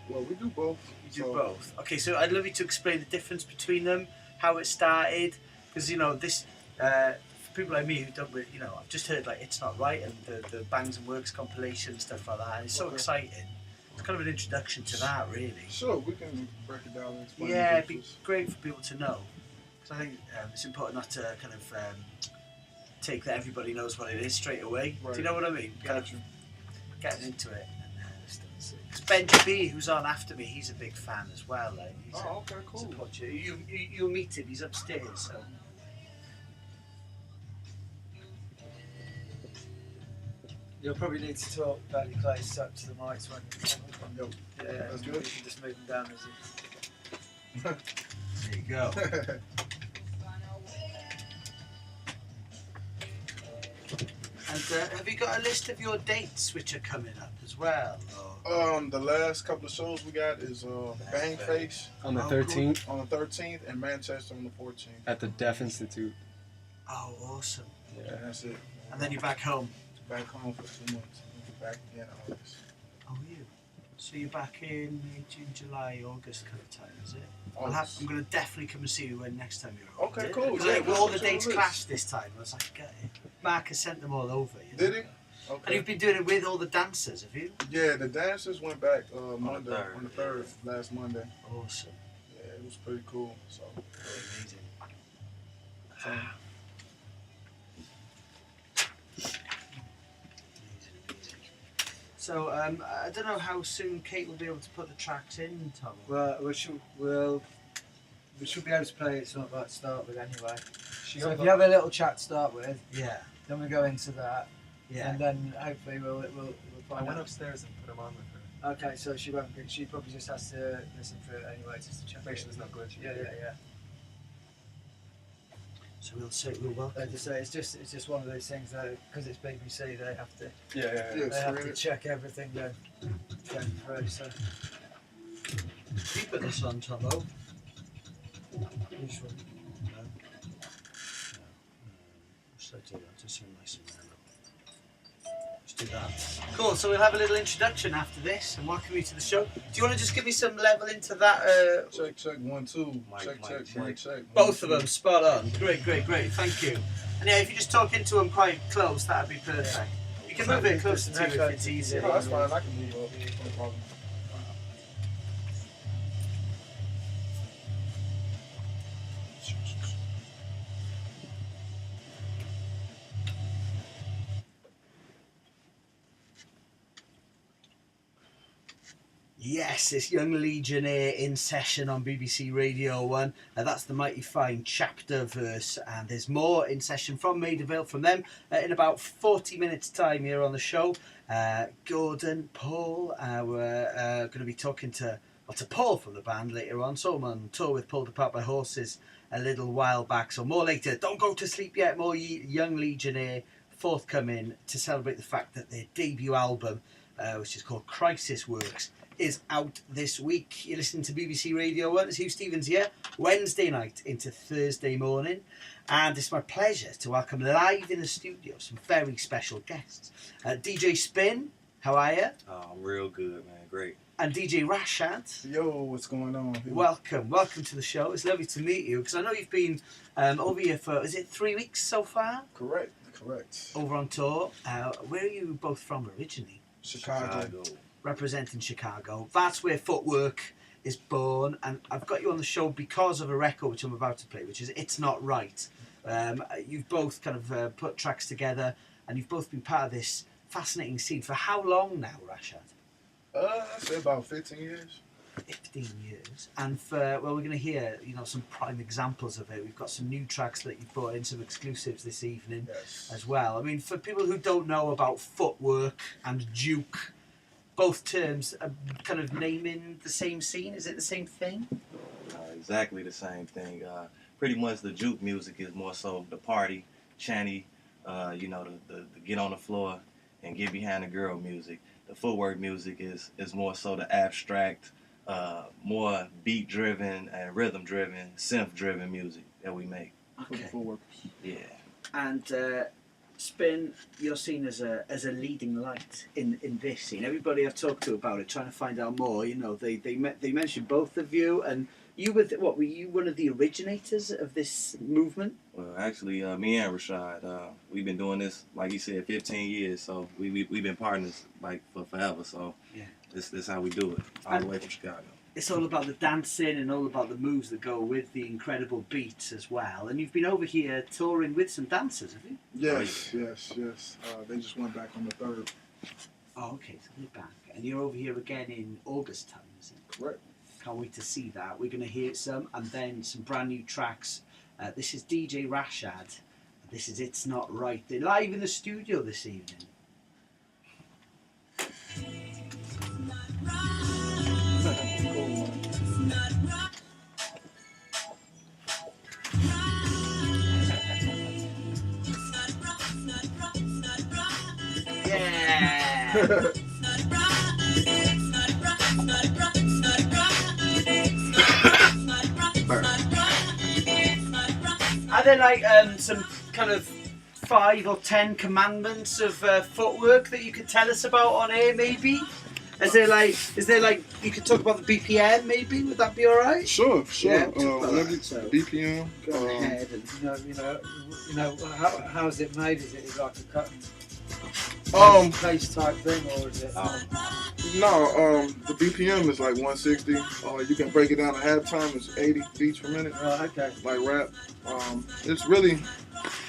Well, we do both. You do both. Okay, so I'd love you to explain the difference between them, how it started, because this for people like me who don't really, I've just heard like It's Not Right and the Bangs and Works compilation and stuff like that. And it's so exciting. It's kind of an introduction to that, really. Sure, we can break it down and explain. Yeah, it'd be great for people to know, because I think it's important not to kind of take that everybody knows what it is straight away. Right. Do you know what I mean? Gotcha. Getting into it. Because Benji B, who's on after me, he's a big fan as well. Like, okay, cool. Support you. You'll meet him. He's upstairs. So. You'll probably need to talk fairly close up to the mics when yeah, that's good. You can just move them down as There you go. And have you got a list of your dates which are coming up as well? Or? The last couple of shows we got is Bang Face on the 13th. Cool. On the 13th, and Manchester on the 14th. At the Deaf Institute. Oh, awesome. Yeah, that's it. And then you're back home? Back home for 2 months. We'll be back again in August. Oh, you? So you're back in May, June, July, August kind of time, is it? I'm going to definitely come and see you when next time you're on. Okay, cool. Because all the dates clashed this time. I was like, Mark has sent them all over. Did he? Okay. And you've been doing it with all the dancers, have you? Yeah, the dancers went back Monday, on the 3rd, last Monday. Awesome. Yeah, it was pretty cool. So amazing. So I don't know how soon Kate will be able to put the tracks in, Tom. Well, we should be able to play it something like to start with anyway. So if you have a little chat to start with, then we go into that, and then hopefully we'll find out. I went upstairs and put them on with her. Okay, so she won't. She probably just has to listen through it anyway, just to check. Make sure there's no glitch. Yeah. So we'll welcome. Just say it's just one of those things that because it's BBC, they have to. Yeah. They have to check everything going through. So. You put this on, Tomo. Which one? No. Just do that. Just so nice and mellow. Just do that. Cool. So we'll have a little introduction after this, and welcome you to the show. Do you want to just give me some level into that? Check 1 2. Check. Both of them, spot on. Great. Thank you. And yeah, if you just talk into them quite close, that'd be perfect. You can move it closer to you if it's easier. No, that's fine. I can move up. No problem. Yes, it's Young Legionnaire in session on BBC Radio 1. That's the mighty fine chapter verse, and there's more in session from Maida Vale from them in about 40 minutes' time here on the show. Gordon, Paul, we're going to be talking to Paul from the band later on. So I'm on tour with Pulled Apart by Horses a little while back, so more later. Don't go to sleep yet, more Young Legionnaire forthcoming to celebrate the fact that their debut album, which is called Crisis Works, is out this week. You're listening to BBC Radio 1. It's Hugh Stevens here, Wednesday night into Thursday morning. And it's my pleasure to welcome live in the studio some very special guests. DJ Spinn, how are you? Oh, I'm real good, man. Great. And DJ Rashad. Yo, what's going on? Welcome to the show. It's lovely to meet you, because I know you've been over here for, is it 3 weeks so far? Correct. Over on tour. Where are you both from originally? Chicago. Representing Chicago. That's where Footwork is born, and I've got you on the show because of a record which I'm about to play, which is It's Not Right. You've both kind of put tracks together, and you've both been part of this fascinating scene for how long now, Rashad? I'd say about 15 years. 15 years. And we're going to hear, some prime examples of it. We've got some new tracks that you've brought in, some exclusives this evening as well. I mean, for people who don't know about Footwork and Duke, both terms are kind of naming the same scene. Is it the same thing? Exactly the same thing. Pretty much the juke music is more so the party, chanty, the get on the floor and get behind the girl music. The footwork music is more so the abstract, more beat-driven and rhythm-driven, synth-driven music that we make. Okay. Footwork. Yeah. And Spinn, you're seen as a leading light in this scene. Everybody I've talked to about it, trying to find out more, you know, they mentioned both of you, and you were were you one of the originators of this movement? Well, actually, me and Rashad, we've been doing this, like you said, 15 years. So we've been partners like for forever. So Yeah, this how we do it, all the way from Chicago. it's all about the dancing and all about the moves that go with the incredible beats as well. And you've been over here touring with some dancers, have you? Yes. They just went back on the 3rd. Oh, okay, so they're back. And you're over here again in August time, is it? Correct. Can't wait to see that. We're going to hear some, and then some brand new tracks. This is DJ Rashad. This is It's Not Right. They're live in the studio this evening. Yeah! Are there like some kind of 5 or 10 commandments of footwork that you could tell us about on air, maybe? Is there like you could talk about the BPM, maybe? Would that be all right? Sure. Yeah, Whatever. so BPM. go ahead and You know, how is it made? Is it like a cut Um, paste type thing, or is it? No, the BPM is like 160. You can break it down to halftime. It's 80 beats per minute, Right, okay. like rap. It's really,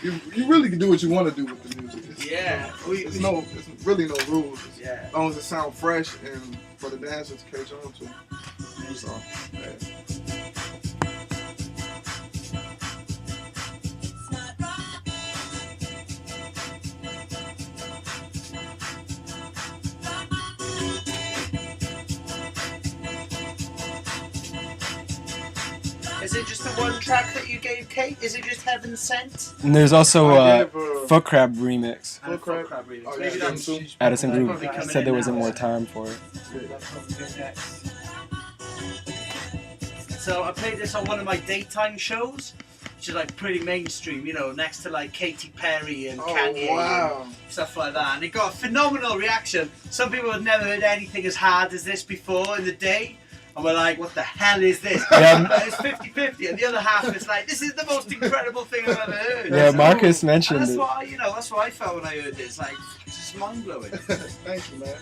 you really can do what you want to do with the music. yeah, It's really no rules. yeah. As long as it sounds fresh and for the dancers to catch on to. So, yeah. Is it just the one track that you gave Kate? Is it just Heaven Sent? And there's also I a gave, Foot Crab remix. And a Foot Crab remix. Oh, Maybe yeah, that's them too. Addison Probably Groove coming said in there wasn't now. more time for it. That's probably next. So I played this on one of my daytime shows, which is like pretty mainstream, you know, next to like Katy Perry and Kanye wow. and stuff like that. And it got a phenomenal reaction. Some people had never heard anything as hard as this before in the day. And we're like, what the hell is this? Yeah. And it's 50-50, and the other half is like, this is the most incredible thing I've ever heard. Yeah, So- Marcus and mentioned that's it. what that's what I felt when I heard this. Like, it's just mind blowing. Thank you, man.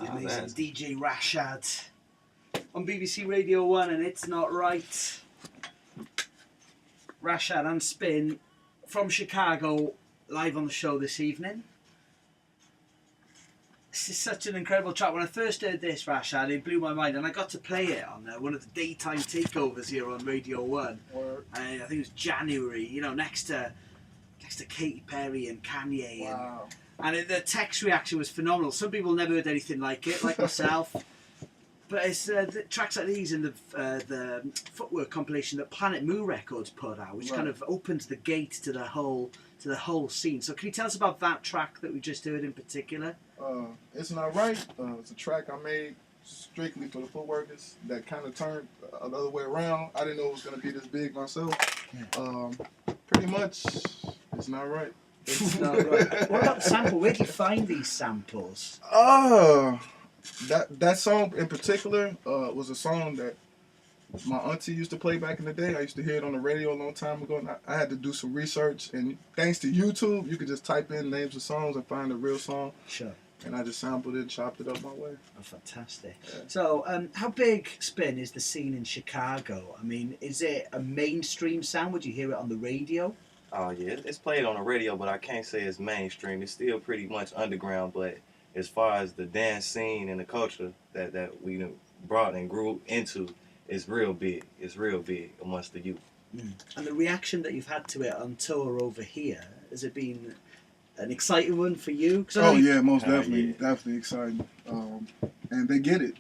Amazing. DJ Rashad on BBC Radio 1, and It's Not Right. Rashad and Spinn from Chicago, live on the show this evening. This is such an incredible track. When I first heard this, Rashad, it blew my mind, and I got to play it on one of the daytime takeovers here on Radio 1. Word. I think it was January, you know, next to Katy Perry and Kanye. Wow. And the text reaction was phenomenal. Some people never heard anything like it, like myself. But it's the tracks like these in the Footwork compilation that Planet Moo Records put out, which kind of opens the gate to the whole scene. So can you tell us about that track that we just heard in particular? It's Not Right. It's a track I made strictly for the footworkers that kind of turned the other way around. I didn't know it was going to be this big myself. Yeah. Pretty much, it's not right. It's not right. What about the sample? Where do you find these samples? That song in particular was a song that my auntie used to play back in the day. I used to hear it on the radio a long time ago, and I had to do some research. And thanks to YouTube, you could just type in names of songs and find a real song. Sure. And I just sampled it, chopped it up my way. Oh, fantastic. Yeah. So, how big, Spinn, is the scene in Chicago? I mean, is it a mainstream sound? Would you hear it on the radio? Oh yeah, it's played on the radio, but I can't say it's mainstream. It's still pretty much underground. But as far as the dance scene and the culture that we brought and grew into, it's real big. It's real big amongst the youth. And the reaction that you've had to it on tour over here, has it been an exciting one for you? 'Cause I know Yeah, most definitely. yeah. Definitely exciting. And they get it.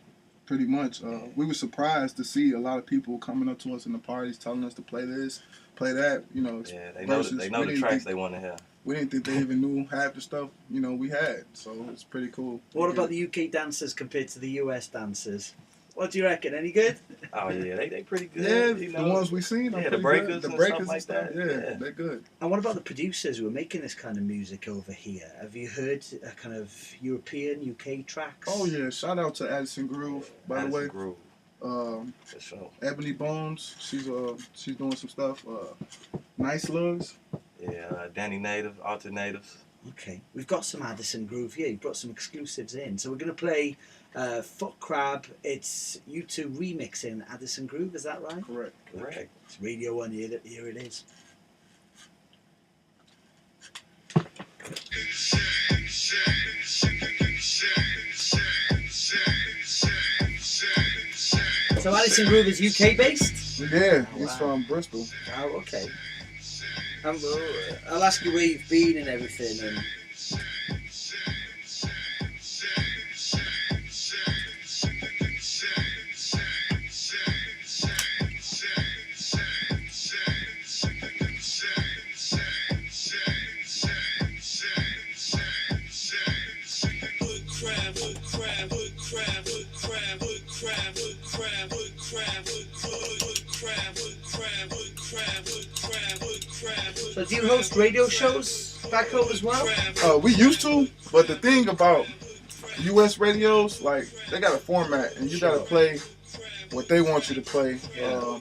Pretty much. We were surprised to see a lot of people coming up to us in the parties telling us to play this, play that, you know. Yeah, they know the tracks they want to hear. We didn't think they even knew half the stuff, you know, we had. So it's pretty cool. What about the UK dancers compared to the US dancers? What do you reckon? Any good? Oh yeah, they pretty good. Yeah, you know? the ones we seen. Yeah, Are the pretty breakers, good. The and breakers stuff like that. Yeah, they're good. And what about the producers who are making this kind of music over here? Have you heard a kind of European, UK tracks? Oh yeah, shout out to Addison Groove, by the way. Groove. For sure. Ebony Bones, she's doing some stuff. Nice Lugs. Yeah, Danny Native, Alternatives. Okay, we've got some Addison Groove here. You brought some exclusives in, so we're going to play Foot Crab. It's you two remixing Addison Groove. Is that right? Correct. Correct. It's Radio 1 here. Here it is. So Addison Groove is UK based? Yeah, he's from Bristol. Oh, okay. I'll ask you where you've been and everything. And so do you host radio shows back home as well? We used to, but the thing about U.S. radios, like, they got a format, and you got to play what they want you to play,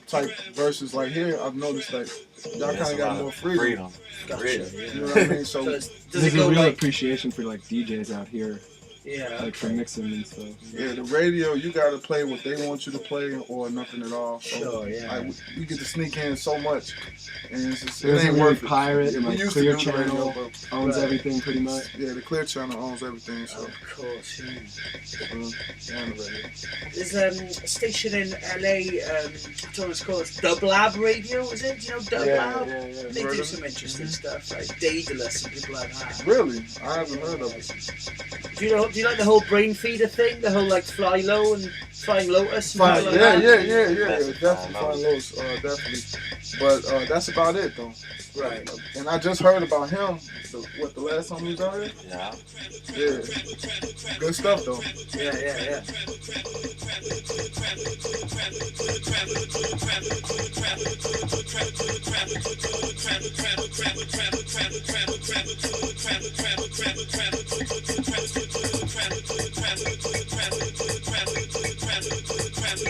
type versus like here. I've noticed like y'all kind of got more freedom. Gotcha. You know what I mean? So there's a real appreciation for like DJs out here. Yeah, like for mixing and stuff. Yeah, the radio, you gotta play what they want you to play or nothing at all. So, sure, yeah. We get to sneak in so much, and it's just, it ain't worth pirate. Yeah, like used Clear to do the Channel radio, owns everything pretty much. Yeah, the Clear Channel owns everything. So. Of course, yeah. Yeah, the radio. There's a station in LA, I don't know what it's called, it's Dub Lab Radio, is it? Do you know Dub Lab? Yeah. They do some interesting stuff, like Daedalus and people like that. Really? I haven't heard of it. Do you like the whole brain feeder thing? The whole like fly low and flying lotus? And Fine, like yeah, that? yeah, definitely Flying Lotus, definitely. But that's about it though. Right. And I just heard about him. The last time he was out here? Yeah. Yeah. Good stuff though. Yeah.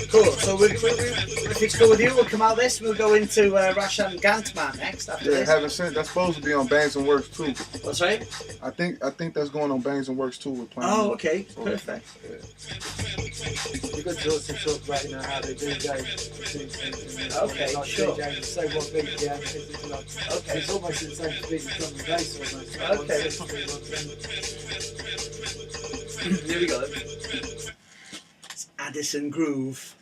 Cool. So if it's cool with you, we'll come out this. We'll go into Rashad and Gantman next. After Yeah, this. haven't seen. That's supposed to be on Bangs and Works too. What's right? I think that's going on Bangs and Works too. We're playing. Oh, okay, perfect. You've got to also talk about how they do games. Okay, like sure. DJing, say what beat, yeah. Okay. It's almost the same as being drum and bass almost. Okay. Here we go. It's Addison Groove,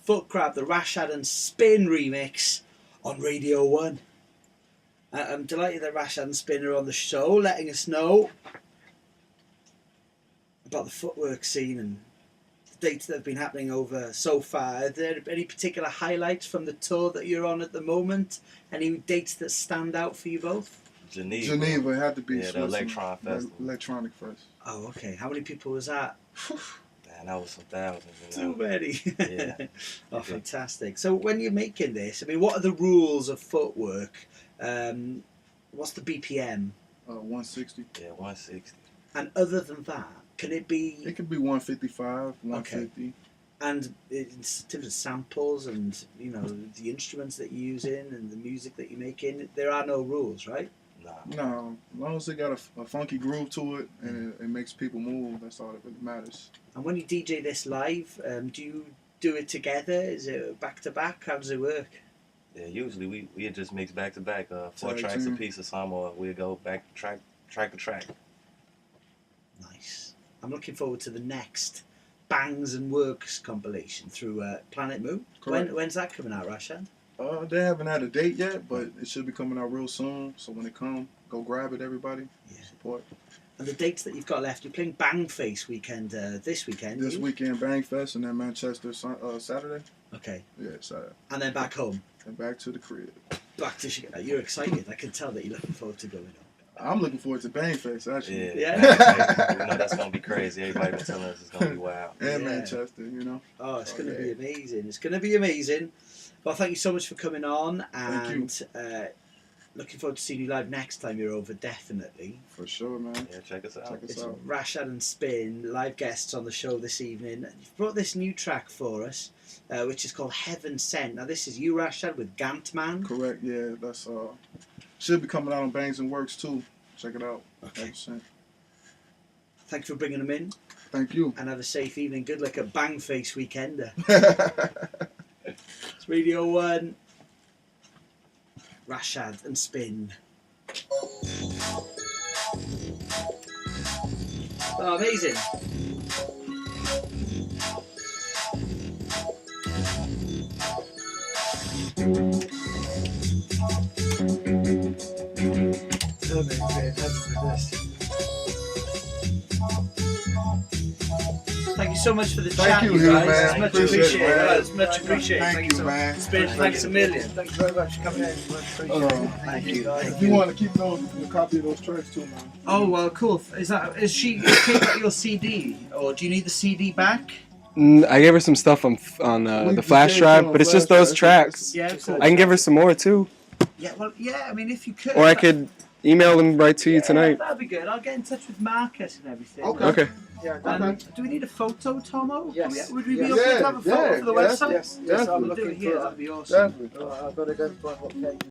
Foot Crab, the Rashad and Spinn remix on Radio 1. I'm delighted that Rashad and Spinn are on the show, letting us know about the footwork scene and the dates that have been happening over so far. Are there any particular highlights from the tour that you're on at the moment? Any dates that stand out for you both? Geneva had to be. Yeah, the Electron Festival. Electronic Fest. Oh, okay. How many people was that? Man, that was some thousands. Too many. Yeah. Oh, fantastic. So when you're making this, I mean, what are the rules of footwork? What's the BPM? 160. Yeah, 160. And other than that, can it be... It could be 155, 150. Okay. And in terms of samples and, you know, the instruments that you're using and the music that you're making, there are no rules, right? No, as long as it got a funky groove to it and it makes people move, that's all that really matters. And when you DJ this live, do you do it together? Is it back to back? How does it work? Yeah, usually we just mix back to back, 4 Tag tracks team. a piece of some, or we'll go back track to track. Nice. I'm looking forward to the next Bangs and Works compilation through Planet Moon. When's that coming out, Rashad? They haven't had a date yet, but it should be coming out real soon. So when it comes, go grab it, everybody. Yeah. Support. And the dates that you've got left, you're playing Bangface weekend this weekend. This weekend, Bangfest, and then Manchester Saturday. Okay. Yeah, Saturday. And then back home. And back to the crib. Back to Chicago. You're excited. I can tell that you're looking forward to going home. I'm looking forward to Bangfest, actually. Yeah. You know that's gonna be crazy. Everybody been telling us it's gonna be wild. And Yeah. Manchester, you know. Oh, it's going to be amazing. It's going to be amazing. Well, thank you so much for coming on. And looking forward to seeing you live next time you're over, definitely. For sure, man. Yeah, check us out. Check us It's out. Rashad and Spinn, live guests on the show this evening. You've brought this new track for us, which is called Heaven Sent. Now, this is you, Rashad, with Gantman. Correct, yeah. That's should be coming out on Bangs and Works too. Check it out. Okay. 100%. Thank you for bringing them in. Thank you. And have a safe evening. Good luck at Bangface Weekender. It's Radio 1. Rashad and Spinn. Oh, amazing. Thank you so much for the chat, you, you guys. man. It's much Appreciate it, appreciated. man. It's much appreciated. Thank you, man. Spinn, thanks a million. Thank you very much for coming in. Much appreciated. Thank you. If you want to keep those, a copy of those tracks too, man. Oh well, cool. Is she okay about your CD, or do you need the CD back? I gave her some stuff on the flash drive, but it's just those tracks. Yeah, cool. I can give her some more too, Yeah, well, yeah. I mean, if you could. or I could email them right to you tonight. That'd be good. I'll get in touch with Marcus and everything. Okay. Yeah, Do we need a photo, Tomo? Yes. Would we be Yes. okay to have a photo Yeah, for the yes, website? yes, Yes, I'm we'll do looking it here. for That'd be awesome. Definitely. I've got to go and find what cake